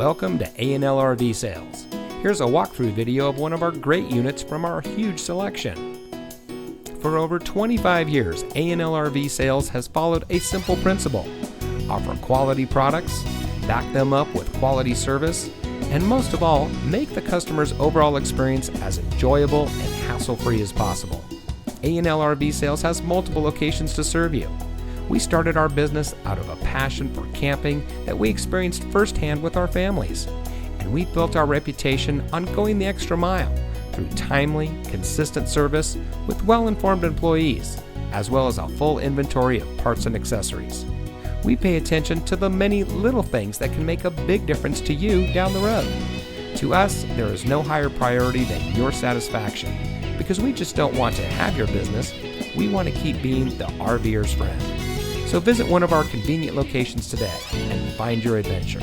Welcome to A&L RV Sales. Here's a walkthrough video of one of our great units from our huge selection. For over 25 years, A&L RV Sales has followed a simple principle: offer quality products, back them up with quality service, and most of all, make the customer's overall experience as enjoyable and hassle-free as possible. A&L RV Sales has multiple locations to serve you. We started our business out of a passion for camping that we experienced firsthand with our families, and we built our reputation on going the extra mile through timely, consistent service with well-informed employees, as well as a full inventory of parts and accessories. We pay attention to the many little things that can make a big difference to you down the road. To us, there is no higher priority than your satisfaction, because we just don't want to have your business. We want to keep being the RVer's friend. So visit one of our convenient locations today and find your adventure.